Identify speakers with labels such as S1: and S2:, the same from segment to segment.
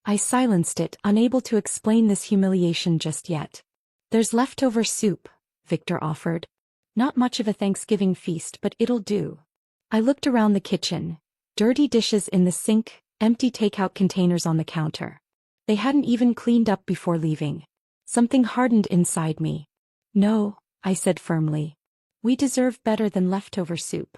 S1: I silenced it, unable to explain this humiliation just yet. There's leftover soup, Victor offered. Not much of a Thanksgiving feast, but it'll do. I looked around the kitchen. Dirty dishes in the sink, empty takeout containers on the counter. They hadn't even cleaned up before leaving. Something hardened inside me. No, I said firmly. We deserve better than leftover soup.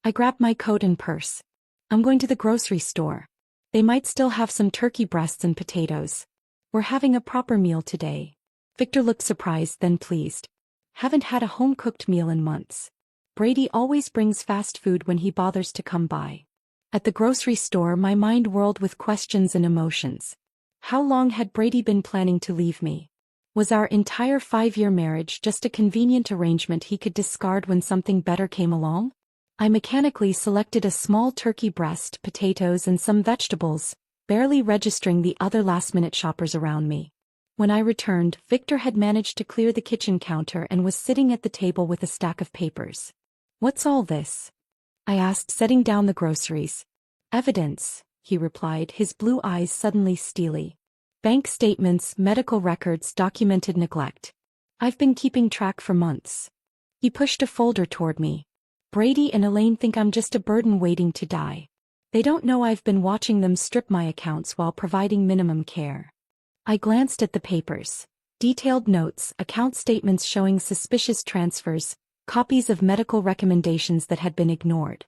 S1: I grabbed my coat and purse. I'm going to the grocery store. They might still have some turkey breasts and potatoes. We're having a proper meal today. Victor looked surprised, then pleased. Haven't had a home-cooked meal in months. Brady always brings fast food when he bothers to come by. At the grocery store, my mind whirled with questions and emotions. How long had Brady been planning to leave me? Was our entire 5-year marriage just a convenient arrangement he could discard when something better came along? I mechanically selected a small turkey breast, potatoes, and some vegetables, barely registering the other last-minute shoppers around me. When I returned, Victor had managed to clear the kitchen counter and was sitting at the table with a stack of papers. What's all this? I asked, setting down the groceries. Evidence, he replied, his blue eyes suddenly steely. Bank statements, medical records, documented neglect. I've been keeping track for months. He pushed a folder toward me. Brady and Elaine think I'm just a burden waiting to die. They don't know I've been watching them strip my accounts while providing minimum care. I glanced at the papers. Detailed notes, account statements showing suspicious transfers, copies of medical recommendations that had been ignored.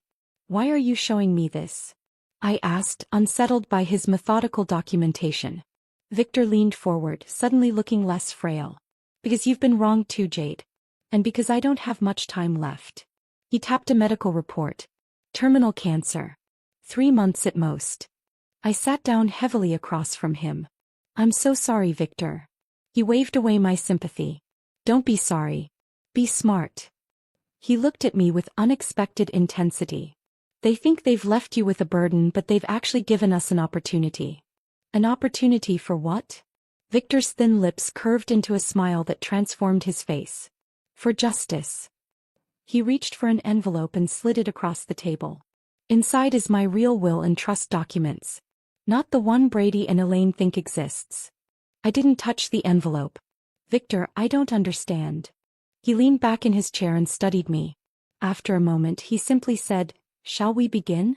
S1: Why are you showing me this? I asked, unsettled by his methodical documentation. Victor leaned forward, suddenly looking less frail. Because you've been wrong too, Jade. And because I don't have much time left. He tapped a medical report. Terminal cancer. 3 months at most. I sat down heavily across from him. I'm so sorry, Victor. He waved away my sympathy. Don't be sorry. Be smart. He looked at me with unexpected intensity. They think they've left you with a burden, but they've actually given us an opportunity. An opportunity for what? Victor's thin lips curved into a smile that transformed his face. For justice. He reached for an envelope and slid it across the table. Inside is my real will and trust documents. Not the one Brady and Elaine think exists. I didn't touch the envelope. Victor, I don't understand. He leaned back in his chair and studied me. After a moment, he simply said, "Shall we begin?"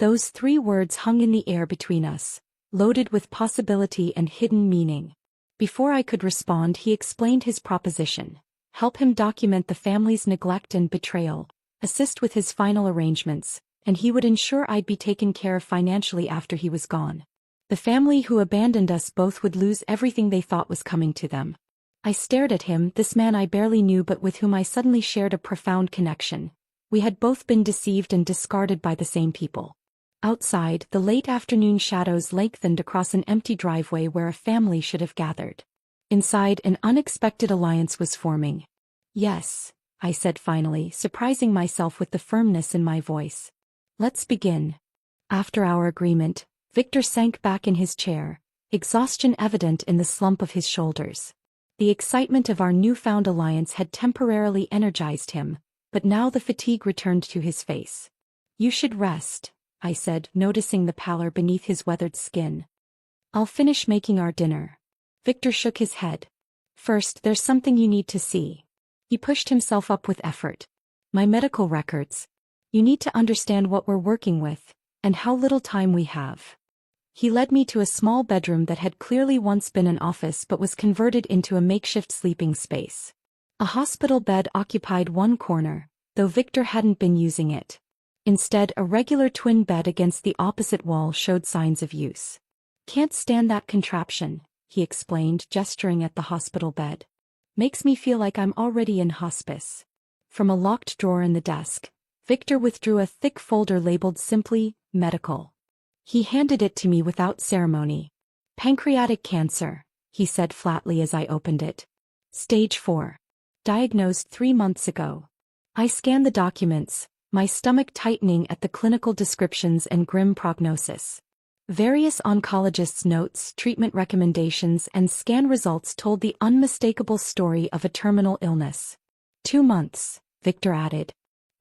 S1: Those 3 words hung in the air between us, loaded with possibility and hidden meaning. Before I could respond, he explained his proposition. Help him document the family's neglect and betrayal, assist with his final arrangements, and he would ensure I'd be taken care of financially after he was gone. The family who abandoned us both would lose everything they thought was coming to them. I stared at him, this man I barely knew but with whom I suddenly shared a profound connection. We had both been deceived and discarded by the same people. Outside, the late afternoon shadows lengthened across an empty driveway where a family should have gathered. Inside, an unexpected alliance was forming. Yes, I said finally, surprising myself with the firmness in my voice. Let's begin. After our agreement, Victor sank back in his chair, exhaustion evident in the slump of his shoulders. The excitement of our newfound alliance had temporarily energized him, but now the fatigue returned to his face. You should rest, I said, noticing the pallor beneath his weathered skin. I'll finish making our dinner. Victor shook his head. First, there's something you need to see. He pushed himself up with effort. My medical records. You need to understand what we're working with, and how little time we have. He led me to a small bedroom that had clearly once been an office but was converted into a makeshift sleeping space. A hospital bed occupied one corner, though Victor hadn't been using it. Instead, a regular twin bed against the opposite wall showed signs of use. Can't stand that contraption, he explained, gesturing at the hospital bed. Makes me feel like I'm already in hospice. From a locked drawer in the desk, Victor withdrew a thick folder labeled simply, medical. He handed it to me without ceremony. Pancreatic cancer, he said flatly as I opened it. Stage 4. Diagnosed 3 months ago. I scanned the documents, my stomach tightening at the clinical descriptions and grim prognosis. Various oncologists' notes, treatment recommendations, and scan results told the unmistakable story of a terminal illness. 2 months, Victor added.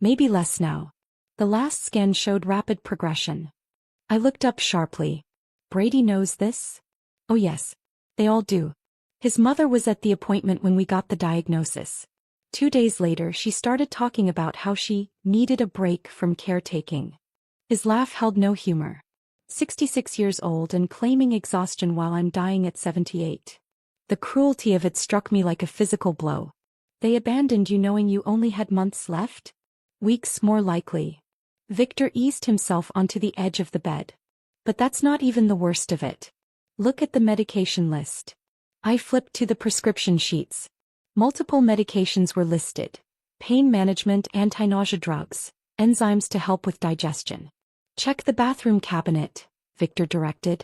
S1: Maybe less now. The last scan showed rapid progression. I looked up sharply. Brady knows this? Oh yes. They all do. His mother was at the appointment when we got the diagnosis. 2 days later she started talking about how she needed a break from caretaking. His laugh held no humor. 66 years old and claiming exhaustion while I'm dying at 78. The cruelty of it struck me like a physical blow. They abandoned you knowing you only had months left? Weeks more likely. Victor eased himself onto the edge of the bed. But that's not even the worst of it. Look at the medication list. I flipped to the prescription sheets. Multiple medications were listed. Pain management, anti-nausea drugs, enzymes to help with digestion. Check the bathroom cabinet, Victor directed.